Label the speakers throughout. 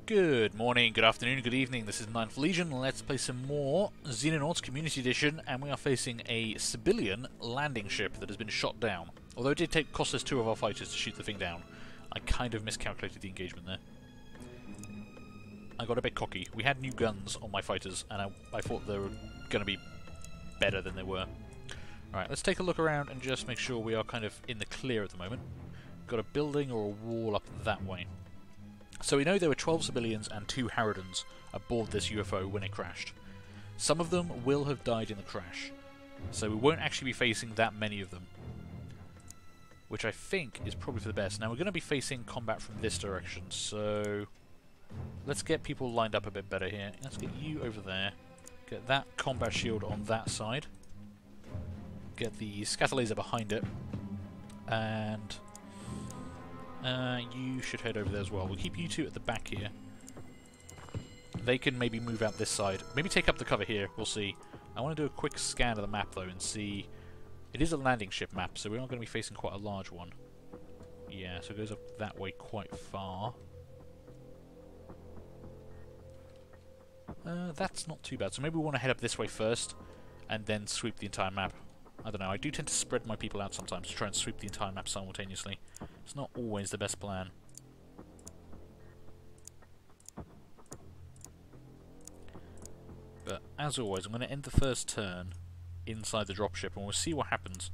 Speaker 1: Good morning, good afternoon, good evening. This is Ninth Legion. Let's play some more Xenonauts Community Edition, and we are facing a civilian landing ship that has been shot down. Although it did cost us 2 of our fighters to shoot the thing down. I kind of miscalculated the engagement there. I got a bit cocky. We had new guns on my fighters, and I thought they were going to be better than they were. Alright, let's take a look around and just make sure we are kind of in the clear at the moment. Got a building or a wall up that way. So we know there were 12 civilians and 2 Harridans aboard this UFO when it crashed. Some of them will have died in the crash, so we won't actually be facing that many of them. Which I think is probably for the best. Now we're going to be facing combat from this direction, so let's get people lined up a bit better here. Let's get you over there. Get that combat shield on that side. Get the scatter laser behind it. And you should head over there as well. We'll keep you 2 at the back here. They can maybe move out this side. Maybe take up the cover here. We'll see. I want to do a quick scan of the map though and see. It is a landing ship map, so we're not going to be facing quite a large one. Yeah, so it goes up that way quite far. That's not too bad. So maybe we want to head up this way first and then sweep the entire map. I don't know, I do tend to spread my people out sometimes to try and sweep the entire map simultaneously. It's not always the best plan. But as always, I'm going to end the first turn inside the dropship and we'll see what happens.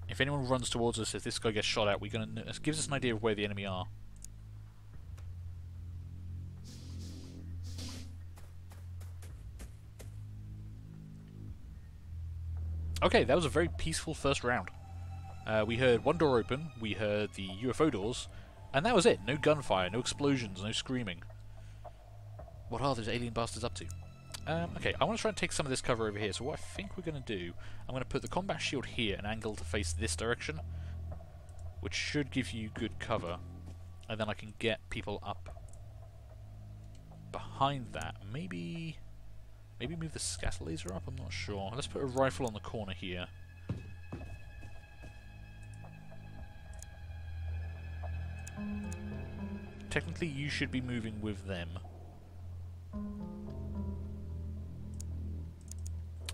Speaker 1: If anyone runs towards us, if this guy gets shot at, it gives us an idea of where the enemy are. Okay, that was a very peaceful first round. We heard one door open, we heard the UFO doors, and that was it. No gunfire, no explosions, no screaming. What are those alien bastards up to? Okay, I want to try and take some of this cover over here, so what I think we're going to do, I'm going to put the combat shield here, an angle to face this direction, which should give you good cover, and then I can get people up behind that. Maybe move the scatter laser up, I'm not sure. Let's put a rifle on the corner here. Technically you should be moving with them.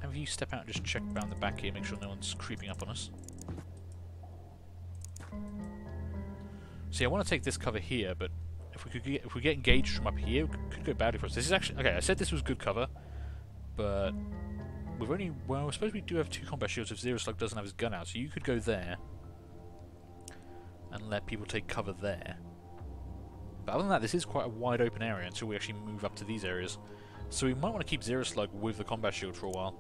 Speaker 1: Have you step out and just check around the back here, make sure no one's creeping up on us. See, I want to take this cover here, but if we get engaged from up here, it could go badly for us. This is actually... Okay, I said this was good cover. But we've only... Well, I suppose we do have 2 combat shields if Zero Slug doesn't have his gun out, so you could go there and let people take cover there. But other than that, this is quite a wide open area until we actually move up to these areas. So we might want to keep Zero Slug with the combat shield for a while.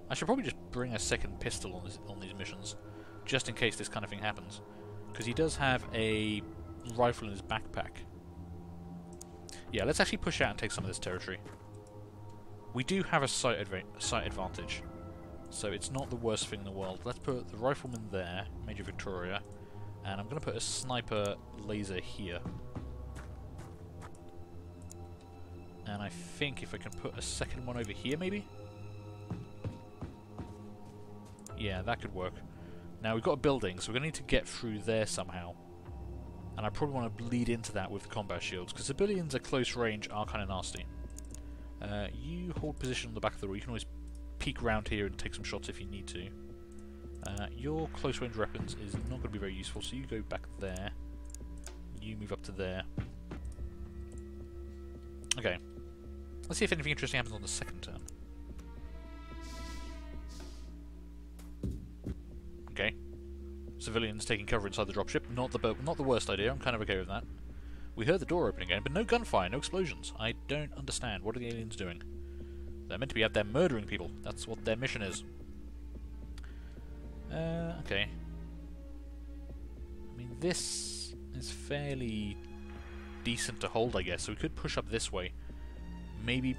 Speaker 1: I should probably just bring a second pistol on these missions, just in case this kind of thing happens. Because he does have a rifle in his backpack. Yeah, let's actually push out and take some of this territory. We do have a sight advantage, so it's not the worst thing in the world. Let's put the rifleman there, Major Victoria, and I'm going to put a sniper laser here. And I think if I can put a second one over here, maybe? Yeah, that could work. Now, we've got a building, so we're going to need to get through there somehow. And I probably want to bleed into that with the combat shields, because civilians at close range are kind of nasty. You hold position on the back of the door. You can always peek around here and take some shots if you need to. Your close range weapons is not going to be very useful, so you go back there. You move up to there. Okay. Let's see if anything interesting happens on the second turn. Okay. Civilians taking cover inside the dropship. Not the worst idea. I'm kind of okay with that. We heard the door open again, but no gunfire, no explosions. I don't understand. What are the aliens doing? They're meant to be out there murdering people. That's what their mission is. Okay. I mean, this is fairly decent to hold, I guess. So we could push up this way. Maybe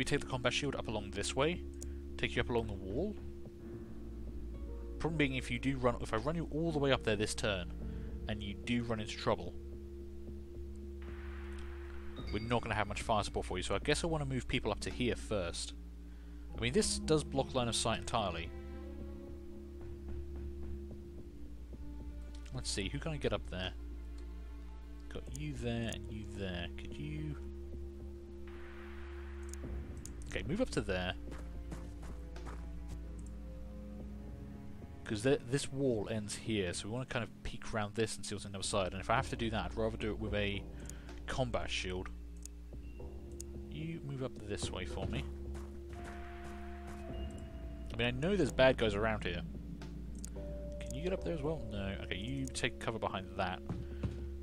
Speaker 1: take the combat shield up along this way. Take you up along the wall. Problem being, if I run you all the way up there this turn, and you do run into trouble, we're not going to have much fire support for you, so I guess I want to move people up to here first. I mean, this does block line of sight entirely. Let's see, who can I get up there? got you there and you there. Could you... Okay, move up to there. Because this wall ends here, so we want to kind of peek around this and see what's on the other side. And if I have to do that, I'd rather do it with a combat shield. You move up this way for me. I mean, I know there's bad guys around here. Can you get up there as well? No. Okay, you take cover behind that.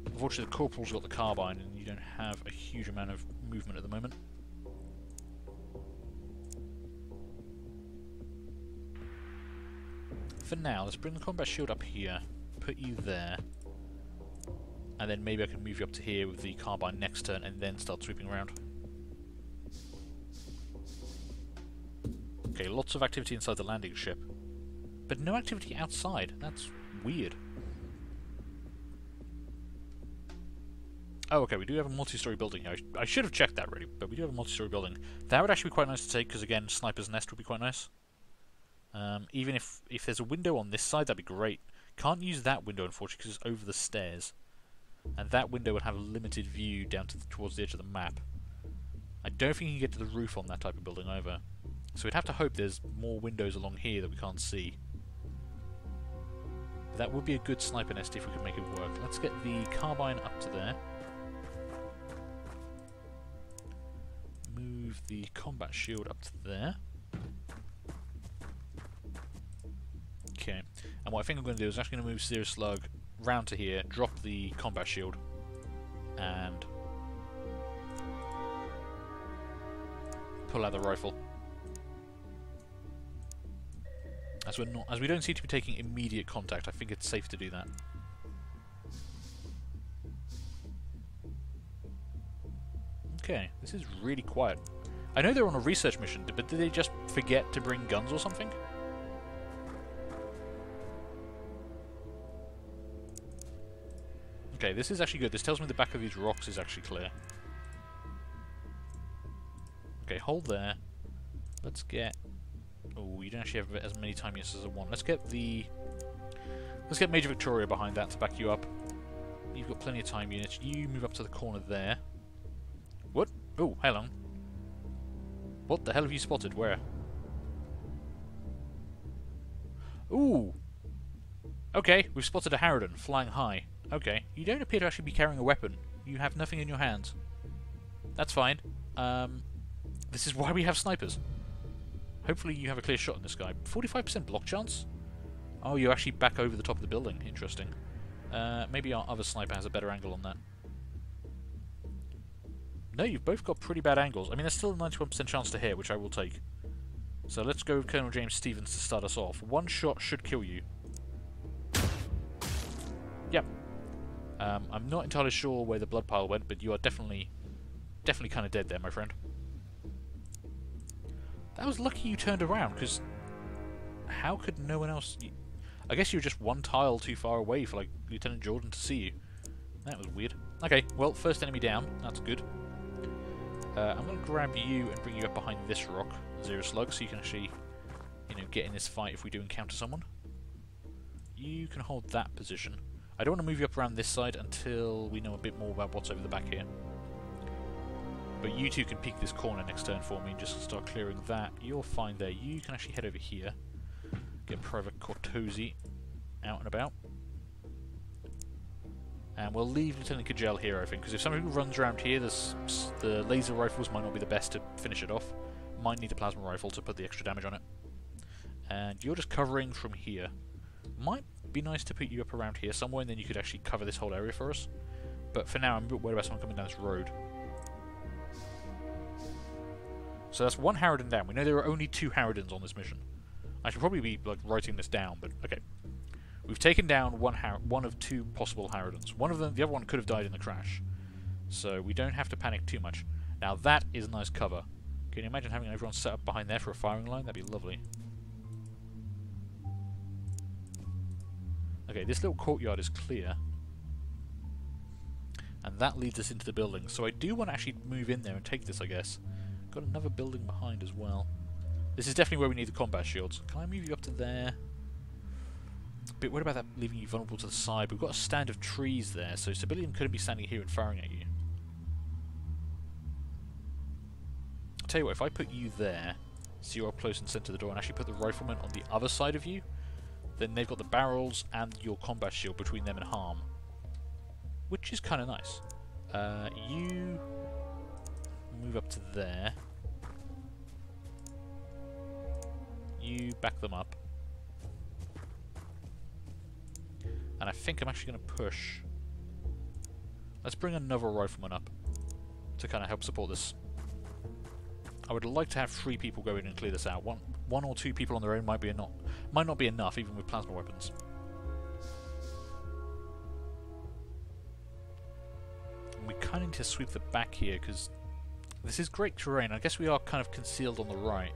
Speaker 1: Unfortunately, the corporal's got the carbine, and you don't have a huge amount of movement at the moment. For now, let's bring the combat shield up here, put you there, and then maybe I can move you up to here with the carbine next turn, and then start sweeping around. Okay, lots of activity inside the landing ship, but no activity outside. That's weird. Oh, okay, we do have a multi-story building here. I should have checked that really, but we do have a multi-story building. That would actually be quite nice to take, because again, Sniper's Nest would be quite nice. Even if there's a window on this side, that'd be great. Can't use that window, unfortunately, because it's over the stairs. And that window would have a limited view down to towards the edge of the map. I don't think you can get to the roof on that type of building either. So we'd have to hope there's more windows along here that we can't see. But that would be a good sniper nest if we could make it work. Let's get the carbine up to there. Move the combat shield up to there. Okay, and what I think I'm going to do is actually going to move Serious Slug round to here, drop the combat shield, and pull out the rifle. As we don't seem to be taking immediate contact, I think it's safe to do that. Okay, this is really quiet. I know they're on a research mission, but did they just forget to bring guns or something? Okay, this is actually good. This tells me the back of these rocks is actually clear. Okay, hold there. Let's get... Oh, you don't actually have as many time units as I want. Let's get Major Victoria behind that to back you up. You've got plenty of time units. You move up to the corner there. What? Oh, hang on. What the hell have you spotted? Where? Ooh! Okay, we've spotted a Harridan flying high. Okay, you don't appear to actually be carrying a weapon. You have nothing in your hands. That's fine. This is why we have snipers. Hopefully you have a clear shot on this guy. 45% block chance? Oh, you're actually back over the top of the building. Interesting. Maybe our other sniper has a better angle on that. No, you've both got pretty bad angles. I mean, there's still a 91% chance to hit, which I will take. So let's go with Colonel James Stevens to start us off. One shot should kill you. Yep. I'm not entirely sure where the blood pile went, but you are definitely kind of dead there, my friend. That was lucky you turned around, because how could no one else... I guess you were just one tile too far away for, like, Lieutenant Jordan to see you. That was weird. Okay, well, first enemy down. That's good. I'm going to grab you and bring you up behind this rock, Zero Slug, so you can actually, you know, get in this fight if we do encounter someone. You can hold that position. I don't want to move you up around this side until we know a bit more about what's over the back here. But you two can peek this corner next turn for me and just start clearing that. You're fine there. You can actually head over here. Get Private Cortosi out and about. And we'll leave Lieutenant Kajel here, I think, because if somebody runs around here, the laser rifles might not be the best to finish it off. Might need a plasma rifle to put the extra damage on it. And you're just covering from here. Might be nice to put you up around here somewhere, and then you could actually cover this whole area for us. But for now, I'm a bit worried about someone coming down this road. So that's one Harridan down. We know there are only 2 Harridans on this mission. I should probably be like writing this down, but okay. We've taken down one of 2 possible Harridans. One of them, the other one could have died in the crash. So we don't have to panic too much. Now that is nice cover. Can you imagine having everyone set up behind there for a firing line? That'd be lovely. Okay, this little courtyard is clear. And that leads us into the building. So I do want to actually move in there and take this, I guess. Got another building behind as well. This is definitely where we need the combat shields. Can I move you up to there? A bit worried about that leaving you vulnerable to the side. We've got a stand of trees there, so civilian couldn't be standing here and firing at you. I'll tell you what, if I put you there, so you're up close and centre of the door, and actually put the riflemen on the other side of you, then they've got the barrels and your combat shield between them and harm. Which is kind of nice. You move up to there. You back them up. And I think I'm actually going to push. Let's bring another rifleman up to kind of help support this. I would like to have 3 people go in and clear this out. One or 2 people on their own might not be enough, even with plasma weapons. And we kind of need to sweep the back here because this is great terrain. I guess we are kind of concealed on the right.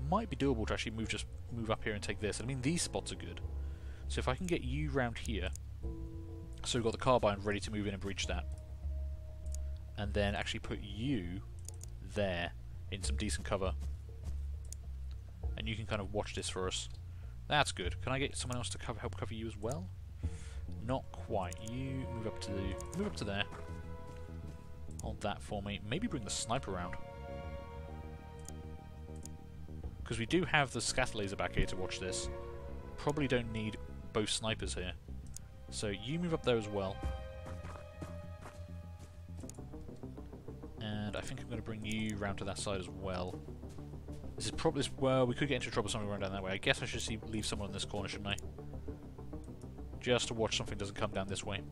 Speaker 1: Might be doable to actually move up here and take this. I mean, these spots are good. So if I can get you round here, so we've got the carbine ready to move in and breach that, and then actually put you there in some decent cover, and you can kind of watch this for us. That's good. Can I get someone else to help cover you as well? Not quite. You move up to there. Hold that for me. Maybe bring the sniper around, because we do have the scatter laser back here to watch this. Probably don't need both snipers here. So you move up there as well. And I think I'm going to bring you round to that side as well. This is probably... well, we could get into trouble somewhere around down that way. I guess I should leave someone in this corner, shouldn't I? Just to watch something doesn't come down this way.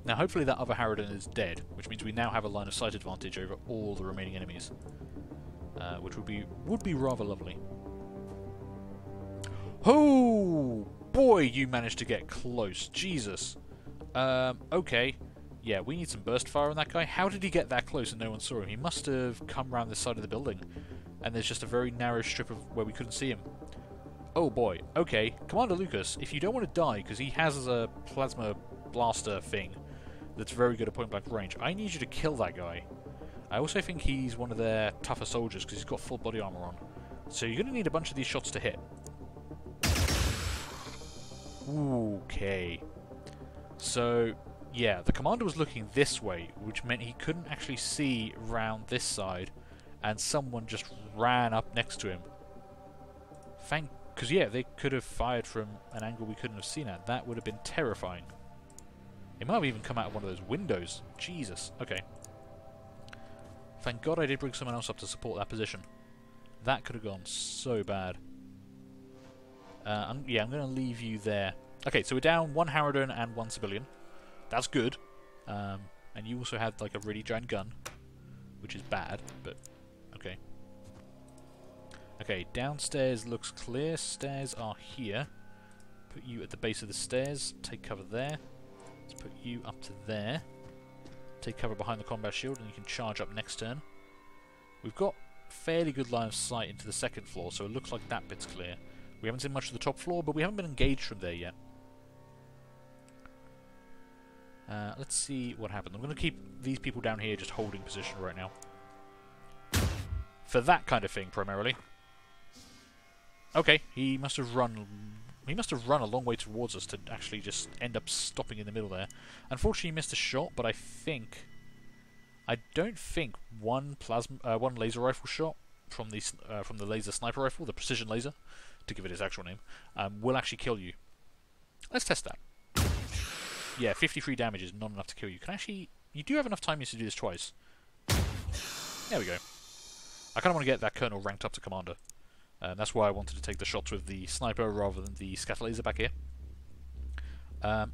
Speaker 1: Now hopefully that other Harridan is dead, which means we now have a line of sight advantage over all the remaining enemies. Which would be rather lovely. Oh boy, you managed to get close. Jesus. Okay. Yeah, we need some burst fire on that guy. How did he get that close and no one saw him? He must have come around this side of the building, and there's just a very narrow strip of where we couldn't see him. Oh boy. Okay, Commander Lucas, if you don't want to die, because he has a plasma blaster thing that's very good at point-blank range, I need you to kill that guy. I also think he's one of their tougher soldiers because he's got full body armor on. So you're going to need a bunch of these shots to hit. Okay. So, yeah, the commander was looking this way, which meant he couldn't actually see round this side, and someone just ran up next to him. Because, yeah, they could have fired from an angle we couldn't have seen at. That would have been terrifying. It might have even come out of one of those windows. Jesus. Okay. Thank God I did bring someone else up to support that position. That could have gone so bad. I'm going to leave you there. Okay, so we're down 1 Harridan and 1 civilian. That's good. And you also had like a really giant gun, which is bad, but okay. Okay, downstairs looks clear. Stairs are here. Put you at the base of the stairs. Take cover there. Let's put you up to there. Take cover behind the combat shield, and you can charge up next turn. We've got fairly good line of sight into the 2nd floor, so it looks like that bit's clear. We haven't seen much of the top floor, but we haven't been engaged from there yet. Let's see what happens. I'm going to keep these people down here just holding position right now. For that kind of thing, primarily. Okay, he must have run a long way towards us to actually just end up stopping in the middle there. Unfortunately, he missed a shot, but I don't think one laser rifle shot from the laser sniper rifle, the precision laser, to give it its actual name, will actually kill you. Let's test that. Yeah, 53 damage is not enough to kill you. You do have enough time to do this twice. There we go. I kind of want to get that colonel ranked up to commander. That's why I wanted to take the shots with the sniper rather than the scatter laser back here.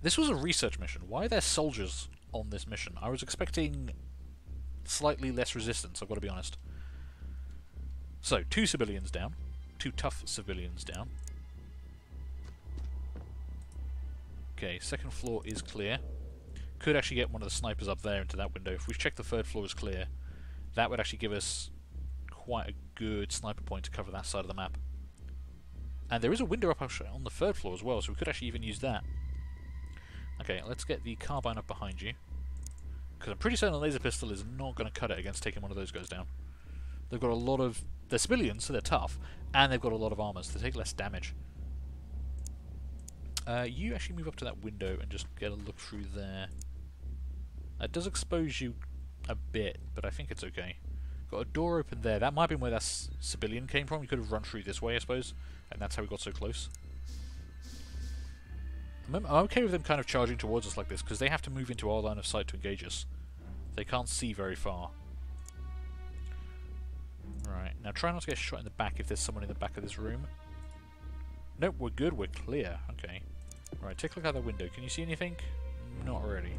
Speaker 1: This was a research mission. Why are there soldiers on this mission? I was expecting slightly less resistance, I've got to be honest. So, 2 civilians down. 2 tough civilians down. Okay, 2nd floor is clear. Could actually get one of the snipers up there into that window. If we check the 3rd floor is clear, that would actually give us quite a good sniper point to cover that side of the map. And there is a window up on the 3rd floor as well, so we could actually even use that. Okay, let's get the carbine up behind you, because I'm pretty certain a laser pistol is not going to cut it against taking one of those guys down. They've got a lot of They're civilians, so they're tough, and they've got a lot of armor, so they take less damage. You actually move up to that window and just get a look through there. It does expose you a bit, but I think it's okay. Got a door open there. That might have been where that civilian came from. You could have run through this way, I suppose, and that's how we got so close. I'm okay with them kind of charging towards us like this, because they have to move into our line of sight to engage us. They can't see very far. Right, now try not to get shot in the back if there's someone in the back of this room. Nope, we're good, we're clear. Okay. Right, take a look out the window. Can you see anything? Not really.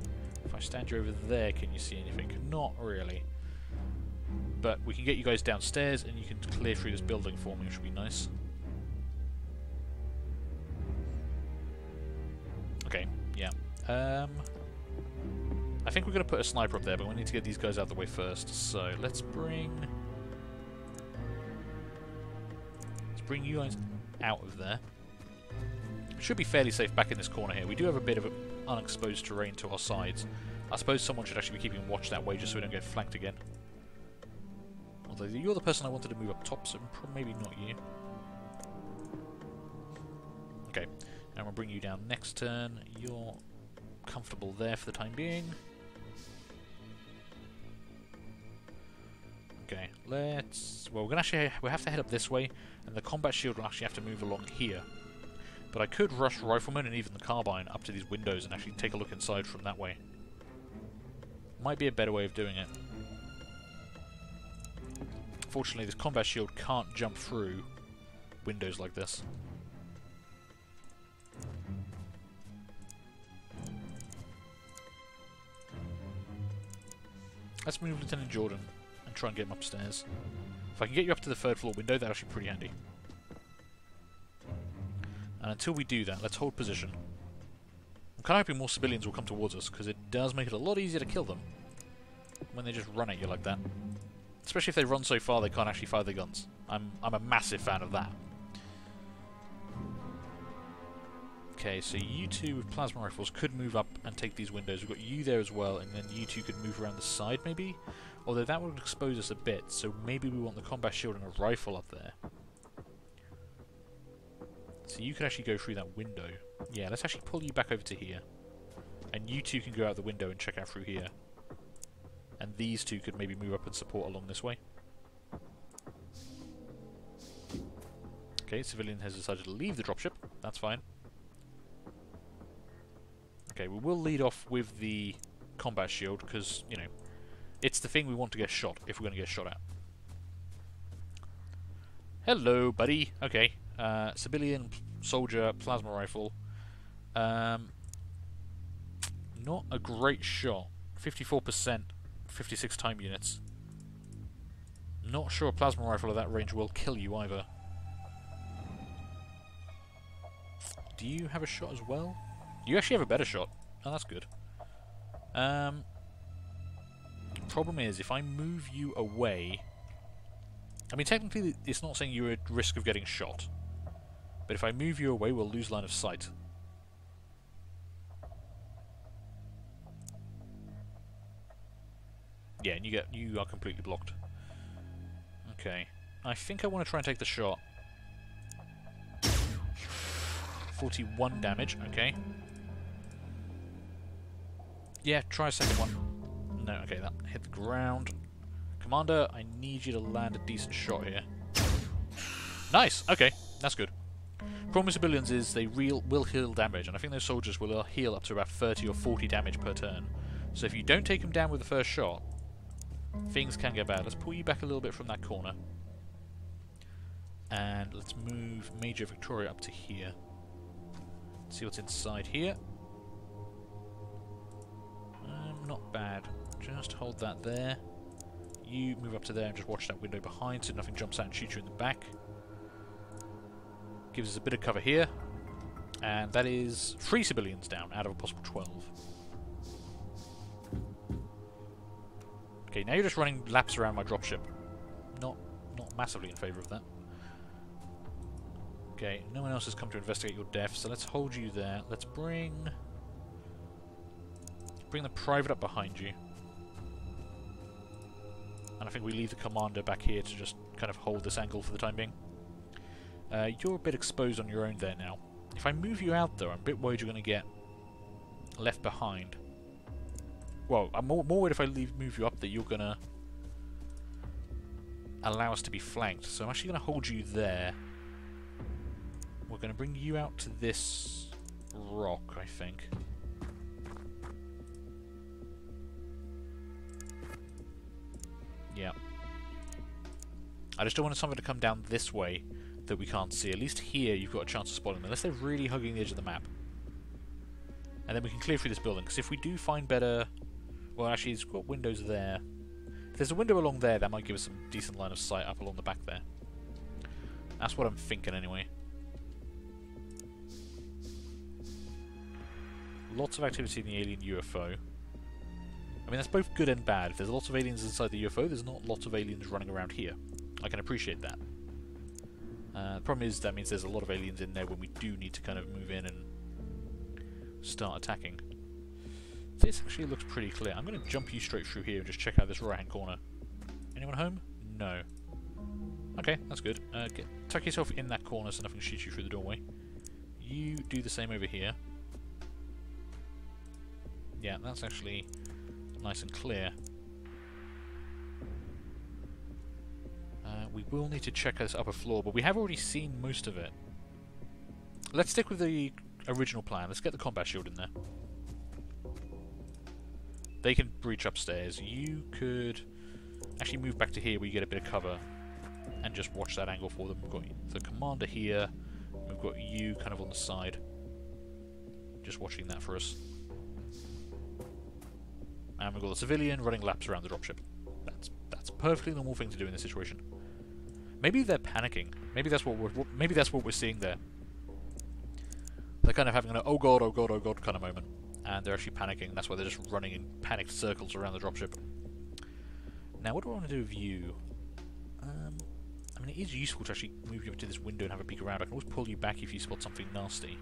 Speaker 1: If I stand you over there, can you see anything? Not really. But we can get you guys downstairs and you can clear through this building for me, which would be nice. Okay, yeah. I think we're going to put a sniper up there, but we need to get these guys out of the way first. So let's bring you guys out of there. Should be fairly safe back in this corner here. We do have a bit of unexposed terrain to our sides. I suppose someone should actually be keeping watch that way just so we don't get flanked again. Although you're the person I wanted to move up top, so maybe not you. Okay, and we'll bring you down next turn. You're comfortable there for the time being. Okay, let's... Well, we'll have to head up this way, and the combat shield will actually have to move along here. But I could rush riflemen and even the carbine up to these windows and actually take a look inside from that way. Might be a better way of doing it. Fortunately, this combat shield can't jump through windows like this. Let's move Lieutenant Jordan and try and get him upstairs. If I can get you up to the third floor window, that's actually pretty handy. And until we do that, let's hold position. I'm kind of hoping more civilians will come towards us, because it does make it a lot easier to kill them when they just run at you like that. Especially if they run so far they can't actually fire their guns. I'm a massive fan of that. Okay, so you two with plasma rifles could move up and take these windows. We've got you there as well, and then you two could move around the side maybe? Although that would expose us a bit, so maybe we want the combat shield and a rifle up there. So you could actually go through that window. Yeah, let's actually pull you back over to here. And you two can go out the window and check out through here. And these two could maybe move up and support along this way. Okay, civilian has decided to leave the dropship. That's fine. Okay, we will lead off with the combat shield, because, you know, it's the thing we want to get shot, if we're going to get shot at. Hello, buddy. Okay, civilian, soldier, plasma rifle. Not a great shot. 54%, 56 time units. Not sure a plasma rifle at that range will kill you either. Do you have a shot as well? You actually have a better shot. Oh, that's good. Problem is, if I move you away... I mean, technically, it's not saying you're at risk of getting shot. But if I move you away, we'll lose line of sight. Yeah, and you are completely blocked. Okay. I think I want to try and take the shot. 41 damage, okay. Yeah, try a second one. No, okay, that hit the ground. Commander, I need you to land a decent shot here. Nice, okay, that's good. Problem with civilians is they will heal damage, and I think those soldiers will heal up to about 30 or 40 damage per turn. So if you don't take them down with the first shot, things can get bad. Let's pull you back a little bit from that corner. And let's move Major Victoria up to here. See what's inside here. Not bad. Just hold that there. You move up to there and just watch that window behind so nothing jumps out and shoots you in the back. Gives us a bit of cover here. And that is 3 civilians down out of a possible 12. Okay, now you're just running laps around my dropship. Not massively in favour of that. Okay, no one else has come to investigate your death, so let's hold you there. Let's bring the private up behind you. And I think we leave the commander back here to just kind of hold this angle for the time being. You're a bit exposed on your own there now. If I move you out though, I'm a bit worried you're going to get left behind. Well, I'm more worried if I move you up that you're going to allow us to be flanked. So I'm actually going to hold you there. We're going to bring you out to this rock, I think. Yeah. I just don't want something to come down this way that we can't see. At least here you've got a chance of spotting them, unless they're really hugging the edge of the map. And then we can clear through this building, because if we do find better... Well, actually, it's got windows there. If there's a window along there, that might give us some decent line of sight up along the back there. That's what I'm thinking, anyway. Lots of activity in the alien UFO. I mean, that's both good and bad. If there's lots of aliens inside the UFO, there's not lots of aliens running around here. I can appreciate that. The problem is that means there's a lot of aliens in there when we do need to kind of move in and start attacking. This actually looks pretty clear. I'm going to jump you straight through here and just check out this right-hand corner. Anyone home? No. Okay, that's good. Tuck yourself in that corner so nothing shoots you through the doorway. You do the same over here. Yeah, that's actually nice and clear. We will need to check this upper floor, but we have already seen most of it. Let's stick with the original plan. Let's get the combat shield in there. They can breach upstairs. You could actually move back to here where you get a bit of cover and just watch that angle for them. We've got the commander here. We've got you kind of on the side. Just watching that for us. And we've got the civilian running laps around the dropship. That's a perfectly normal thing to do in this situation. Maybe they're panicking. Maybe that's what we're seeing there. They're kind of having an oh god kind of moment, and they're actually panicking. That's why they're just running in panicked circles around the dropship. Now, what do I want to do with you? I mean, it is useful to actually move you up to this window and have a peek around. I can always pull you back if you spot something nasty.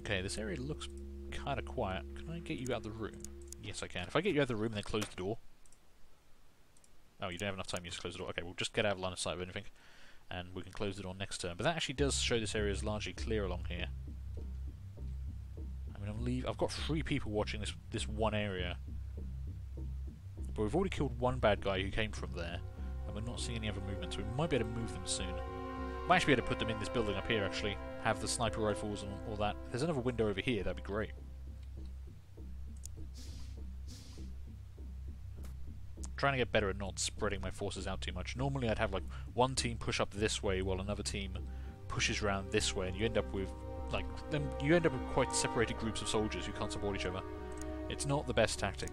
Speaker 1: Okay, this area looks kind of quiet. Can I get you out of the room? Yes, I can. If I get you out of the room and then close the door... Oh, you don't have enough time to close the door. Okay, we'll just get out of line of sight of anything, and we can close the door next turn. But that actually does show this area is largely clear along here. I mean, I've got 3 people watching this one area. But we've already killed one bad guy who came from there, and we're not seeing any other movement, so we might be able to move them soon. Might actually be able to put them in this building up here, actually. Have the sniper rifles and all that. If there's another window over here, that'd be great. Trying to get better at not spreading my forces out too much. Normally I'd have like one team push up this way while another team pushes around this way, and you end up with quite separated groups of soldiers who can't support each other. It's not the best tactic.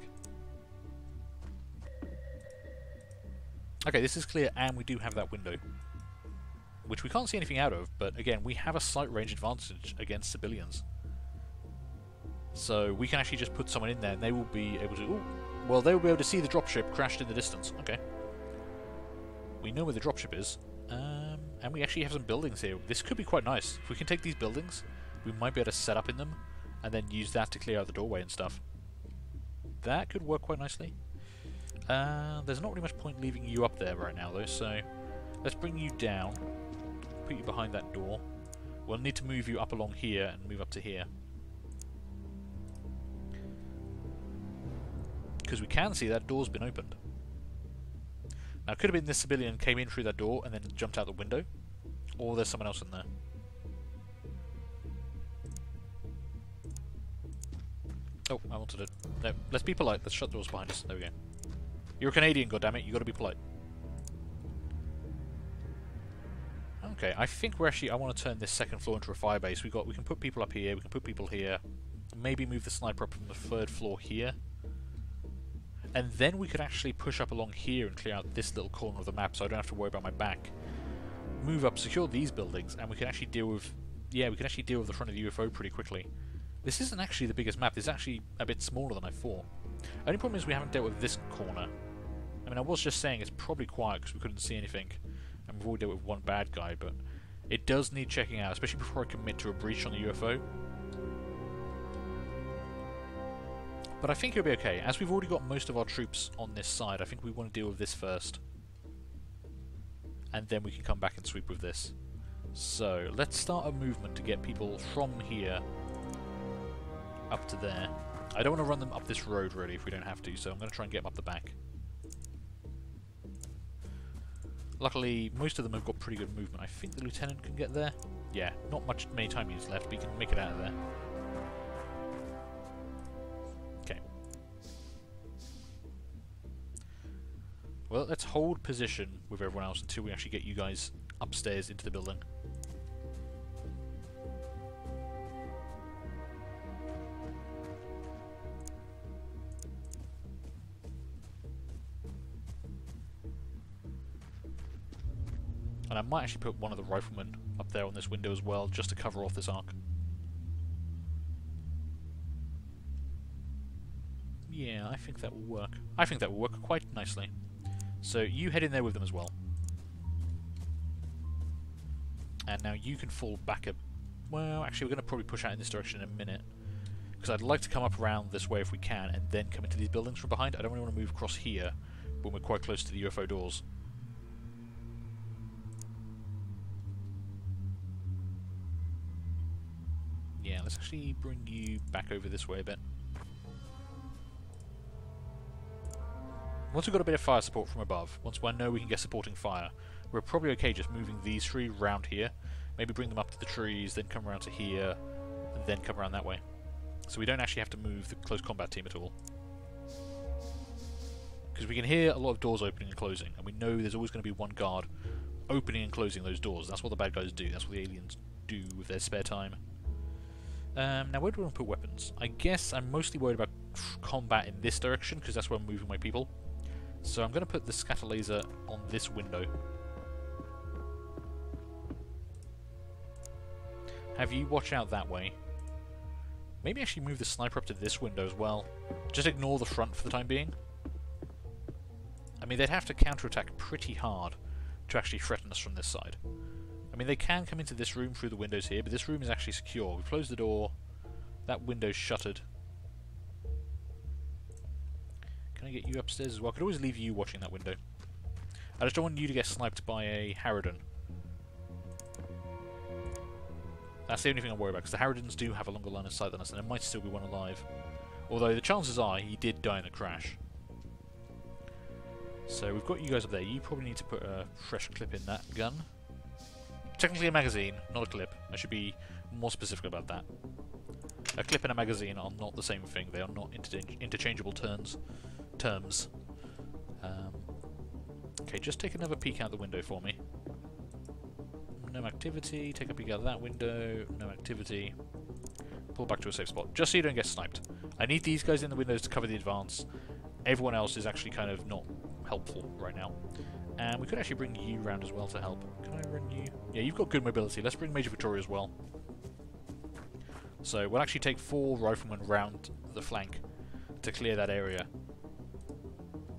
Speaker 1: Okay, this is clear, and we do have that window, which we can't see anything out of, but again, we have a sight range advantage against civilians. So we can actually just put someone in there, and they will be able to... Ooh, well, they will be able to see the dropship crashed in the distance. Okay. We know where the dropship is, and we actually have some buildings here. This could be quite nice. If we can take these buildings, we might be able to set up in them, and then use that to clear out the doorway and stuff. That could work quite nicely. There's not really much point leaving you up there right now, though, so let's bring you down, put you behind that door. We'll need to move you up along here and move up to here. Because we can see that door's been opened. Now, it could have been this civilian came in through that door and then jumped out the window, or there's someone else in there. Oh, I wanted to... No, let's be polite. Let's shut the doors behind us. There we go. You're a Canadian, goddammit. You got to be polite. Okay, I think we're actually... I want to turn this second floor into a firebase. We can put people up here. We can put people here. Maybe move the sniper up from the 3rd floor here. And then we could actually push up along here and clear out this little corner of the map, so I don't have to worry about my back. Move up, secure these buildings, and we can actually deal with... Yeah, we can actually deal with the front of the UFO pretty quickly. This isn't actually the biggest map. This is actually a bit smaller than I thought. Only problem is we haven't dealt with this corner. I mean, I was just saying it's probably quiet because we couldn't see anything, and we've already dealt with one bad guy, but it does need checking out, especially before I commit to a breach on the UFO. But I think it'll be okay. As we've already got most of our troops on this side, I think we want to deal with this first. And then we can come back and sweep with this. So, let's start a movement to get people from here up to there. I don't want to run them up this road, really, if we don't have to, so I'm going to try and get them up the back. Luckily, most of them have got pretty good movement. I think the lieutenant can get there. Yeah, not many time he's left, but he can make it out of there. Okay. Well, let's hold position with everyone else until we actually get you guys upstairs into the building. And I might actually put one of the riflemen up there on this window as well, just to cover off this arc. Yeah, I think that will work. I think that will work quite nicely. So you head in there with them as well. And now you can fall back a... Well, actually we're going to probably push out in this direction in a minute. Because I'd like to come up around this way if we can, and then come into these buildings from behind. I don't really want to move across here when we're quite close to the UFO doors. Yeah, let's actually bring you back over this way a bit. Once we've got a bit of fire support from above, once I know we can get supporting fire, we're probably okay just moving these three round here. Maybe bring them up to the trees, then come around to here, and then come around that way. So we don't actually have to move the close combat team at all. Because we can hear a lot of doors opening and closing, and we know there's always going to be one guard opening and closing those doors. That's what the bad guys do, that's what the aliens do with their spare time. Now where do we want to put weapons? I guess I'm mostly worried about combat in this direction, because that's where I'm moving my people. So I'm going to put the scatter laser on this window. Have you watch out that way. Maybe actually move the sniper up to this window as well. Just ignore the front for the time being. I mean, they'd have to counterattack pretty hard to actually threaten us from this side. I mean, they can come into this room through the windows here, but this room is actually secure. We've closed the door. That window's shuttered. Can I get you upstairs as well? I could always leave you watching that window. I just don't want you to get sniped by a Harridan. That's the only thing I'm worried about, because the Harridans do have a longer line of sight than us, and there might still be one alive. Although the chances are he did die in a crash. So we've got you guys up there. You probably need to put a fresh clip in that gun. Technically a magazine, not a clip. I should be more specific about that. A clip and a magazine are not the same thing. They are not interchangeable terms. Okay, just take another peek out the window for me. No activity. Take a peek out that window. No activity. Pull back to a safe spot, just so you don't get sniped. I need these guys in the windows to cover the advance. Everyone else is actually kind of not helpful right now. And we could actually bring you round as well to help. Can I run you? Yeah, you've got good mobility. Let's bring Major Victoria as well. So we'll actually take 4 riflemen round the flank to clear that area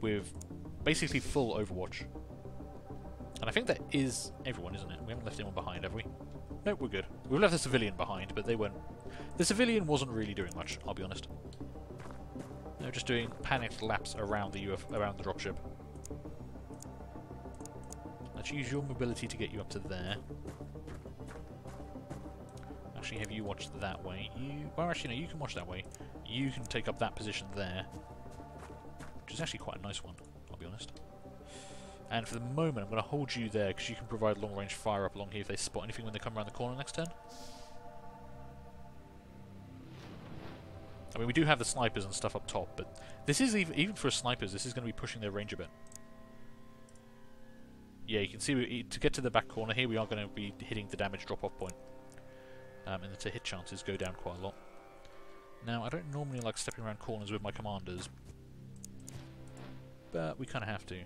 Speaker 1: with basically full overwatch. And I think that is everyone, isn't it? We haven't left anyone behind, have we? Nope, we're good. We've left the civilian behind, but they weren't... The civilian wasn't really doing much, I'll be honest. They were just doing panicked laps around the around the dropship. Let's use your mobility to get you up to there. Actually, have you watched that way? Well, actually, no, you can watch that way. You can take up that position there, which is actually quite a nice one, I'll be honest. And for the moment, I'm going to hold you there, because you can provide long-range fire up along here if they spot anything when they come around the corner next turn. I mean, we do have the snipers and stuff up top, but this is, even for snipers, this is going to be pushing their range a bit. Yeah, you can see, to get to the back corner here, we are going to be hitting the damage drop-off point. And the hit chances go down quite a lot. Now, I don't normally like stepping around corners with my commanders, but we kind of have to.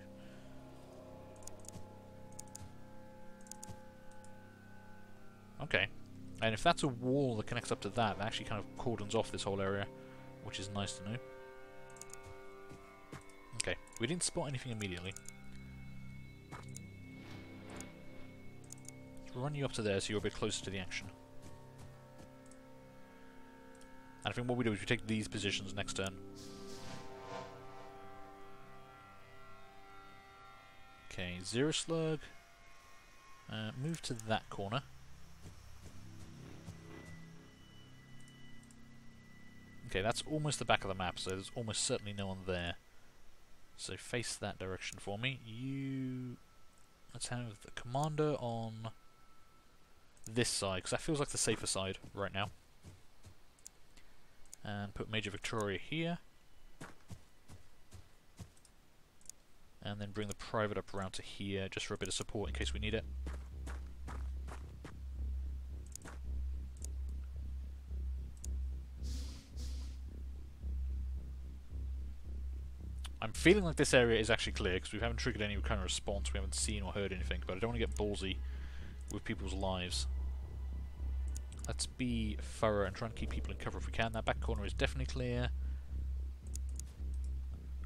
Speaker 1: Okay, and if that's a wall that connects up to that, that actually kind of cordons off this whole area, which is nice to know. Okay, we didn't spot anything immediately. Let's run you up to there so you're a bit closer to the action. And I think what we do is we take these positions next turn. Okay, Zero Slug. Move to that corner. Okay, that's almost the back of the map, so there's almost certainly no one there. So face that direction for me. Let's have the commander on this side, because that feels like the safer side right now. And put Major Victoria here. And then bring the private up around to here, just for a bit of support in case we need it. I'm feeling like this area is actually clear, because we haven't triggered any kind of response, we haven't seen or heard anything, but I don't want to get ballsy with people's lives. Let's be thorough and try and keep people in cover if we can. That back corner is definitely clear.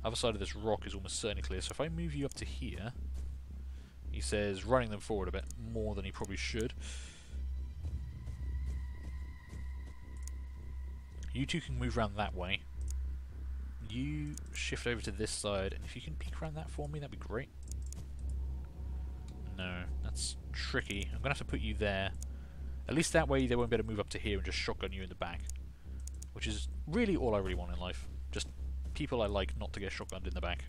Speaker 1: Other side of this rock is almost certainly clear, so if I move you up to here, he says running them forward a bit more than he probably should. You two can move around that way. You shift over to this side, and if you can peek around that for me, that'd be great. No, that's tricky. I'm going to have to put you there. At least that way they won't be able to move up to here and just shotgun you in the back. Which is really all I really want in life. Just people I like not to get shotgunned in the back.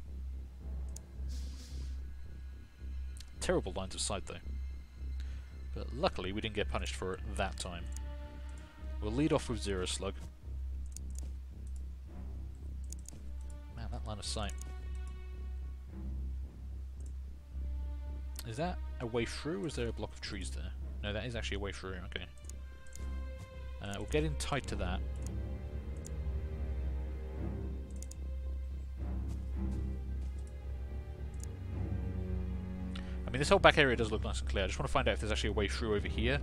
Speaker 1: Terrible lines of sight though. But luckily we didn't get punished for it that time. We'll lead off with Zero Slug. Man, that line of sight. Is that a way through, or is there a block of trees there? No, that is actually a way through, okay. We'll get in tight to that. I mean, this whole back area does look nice and clear. I just want to find out if there's actually a way through over here,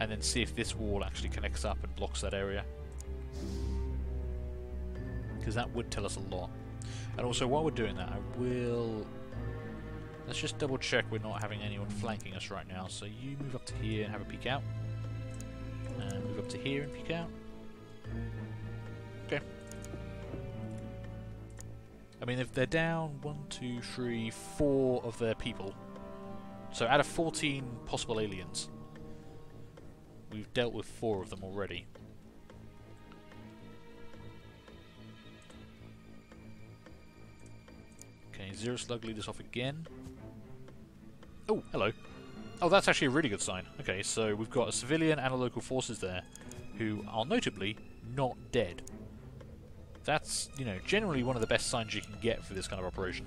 Speaker 1: and then see if this wall actually connects up and blocks that area. Because that would tell us a lot. And also, while we're doing that, I will... Let's just double check we're not having anyone flanking us right now. So you move up to here and have a peek out. And move up to here and peek out. Okay. I mean, if they're down 1, 2, 3, 4 of their people. So out of 14 possible aliens, we've dealt with 4 of them already. Okay, Zero Slug lead us off again. Oh, hello. Oh, that's actually a really good sign. Okay, so we've got a civilian and a local forces there, who are notably not dead. That's, you know, generally one of the best signs you can get for this kind of operation.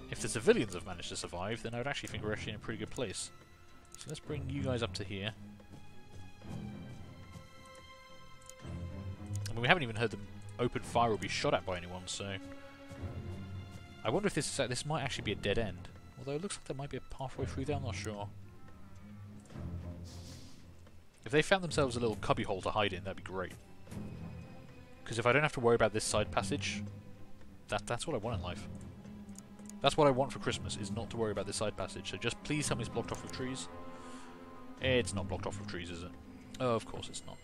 Speaker 1: If the civilians have managed to survive, then I would actually think we're actually in a pretty good place. So let's bring you guys up to here. I mean, we haven't even heard them open fire or be shot at by anyone, so... I wonder if this might actually be a dead end. Although it looks like there might be a pathway through there, I'm not sure. If they found themselves a little cubbyhole to hide in, that'd be great. Because if I don't have to worry about this side passage, that's what I want in life. That's what I want for Christmas, is not to worry about this side passage. So just please tell me it's blocked off with trees. It's not blocked off with trees, is it? Oh, of course it's not.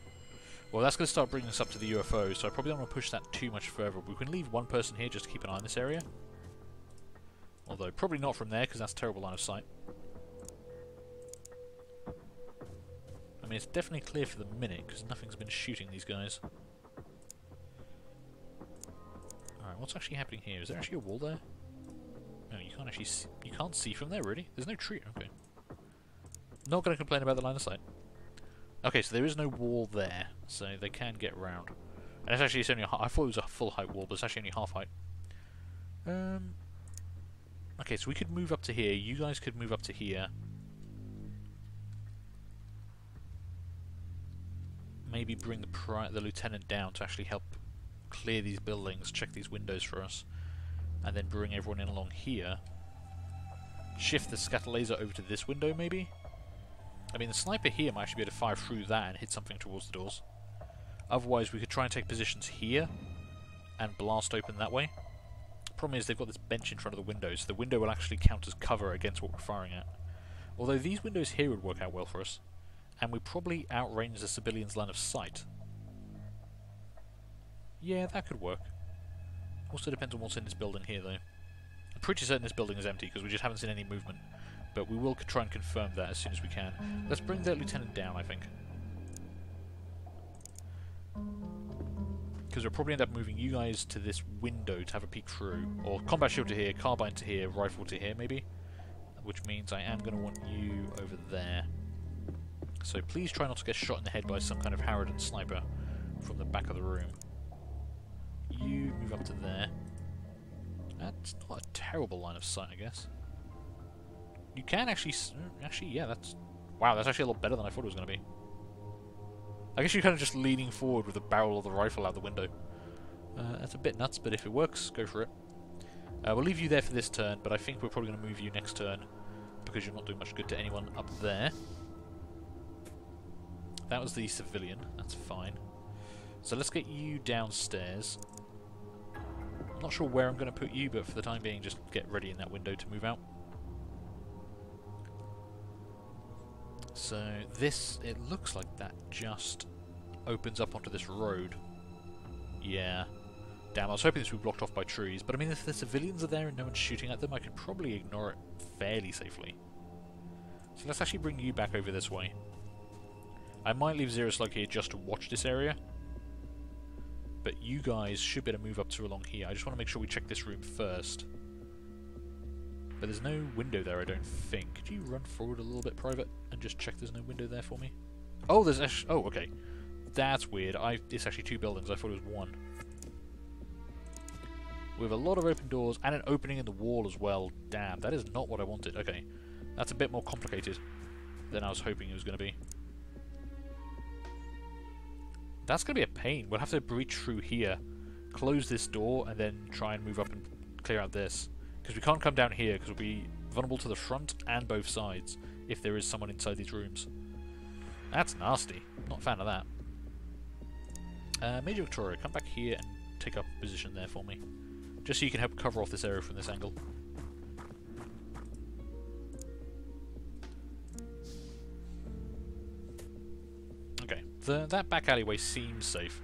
Speaker 1: Well, that's going to start bringing us up to the UFO, so I probably don't want to push that too much further. We can leave one person here just to keep an eye on this area. Although, probably not from there, because that's a terrible line of sight. I mean, it's definitely clear for the minute, because nothing's been shooting these guys. Alright, what's actually happening here? Is there actually a wall there? No, you can't actually see, you can't see from there, really? There's no tree. Okay. Not going to complain about the line of sight. Okay, so there is no wall there, so they can get around. And it's only I thought it was a full height wall, but it's actually only half height. Okay, so we could move up to here. You guys could move up to here. Maybe bring the lieutenant down to actually help clear these buildings, check these windows for us, and then bring everyone in along here. Shift the scatter laser over to this window, maybe? I mean, the sniper here might actually be able to fire through that and hit something towards the doors. Otherwise, we could try and take positions here and blast open that way. Problem is, they've got this bench in front of the window, so the window will actually count as cover against what we're firing at. Although these windows here would work out well for us, and we probably outrange the civilians' line of sight. Yeah, that could work. Also depends on what's in this building here, though. I'm pretty certain this building is empty, because we just haven't seen any movement. But we will try and confirm that as soon as we can. Let's bring that lieutenant down, I think. Because we'll probably end up moving you guys to this window to have a peek through. Or combat shield to here, carbine to here, rifle to here, maybe. Which means I am going to want you over there. So please try not to get shot in the head by some kind of Harridan sniper from the back of the room. You move up to there. That's not a terrible line of sight, I guess. You can actually... Actually, yeah, that's... Wow, that's actually a lot better than I thought it was going to be. I guess you're kind of just leaning forward with the barrel of the rifle out the window. That's a bit nuts, but if it works, go for it. We'll leave you there for this turn, but I think we're probably going to move you next turn, because you're not doing much good to anyone up there. That was the civilian, that's fine. So let's get you downstairs. I'm not sure where I'm going to put you, but for the time being, just get ready in that window to move out. So this, it looks like that just opens up onto this road. Yeah. Damn, I was hoping this would be blocked off by trees, but I mean, if the civilians are there and no one's shooting at them, I could probably ignore it fairly safely. So let's actually bring you back over this way. I might leave Zero Slug here just to watch this area, but you guys should be able to move up to along here. I just want to make sure we check this room first. But there's no window there, I don't think. Could you run forward a little bit, Private, and just check there's no window there for me? Oh, there's actually... Oh, okay. That's weird. It's actually 2 buildings. I thought it was 1. With a lot of open doors and an opening in the wall as well. Damn, that is not what I wanted. Okay. That's a bit more complicated than I was hoping it was going to be. That's going to be a pain. We'll have to breach through here, close this door, and then try and move up and clear out this. Because we can't come down here, because we'll be vulnerable to the front and both sides if there is someone inside these rooms. That's nasty. Not a fan of that. Major Victoria, come back here and take up a position there for me. Just so you can help cover off this area from this angle. Okay, that back alleyway seems safe.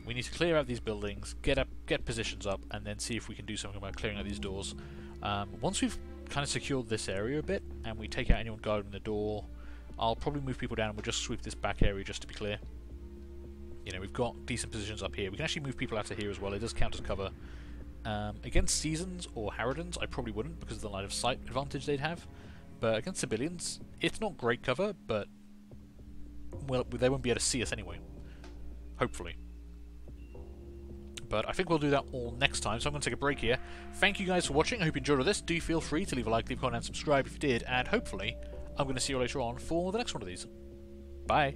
Speaker 1: We need to clear out these buildings, get positions up, and then see if we can do something about clearing out these doors. Once we've kind of secured this area a bit, and we take out anyone guarding the door, I'll probably move people down and we'll just sweep this back area just to be clear. You know, we've got decent positions up here. We can actually move people out of here as well. It does count as cover. Against Seasons or Harridans, I probably wouldn't because of the line of sight advantage they'd have. But against civilians, it's not great cover, but well, they won't be able to see us anyway. Hopefully. But I think we'll do that all next time, so I'm going to take a break here. Thank you guys for watching. I hope you enjoyed all this. Do feel free to leave a like, leave a comment, and subscribe if you did. And hopefully, I'm going to see you later on for the next one of these. Bye.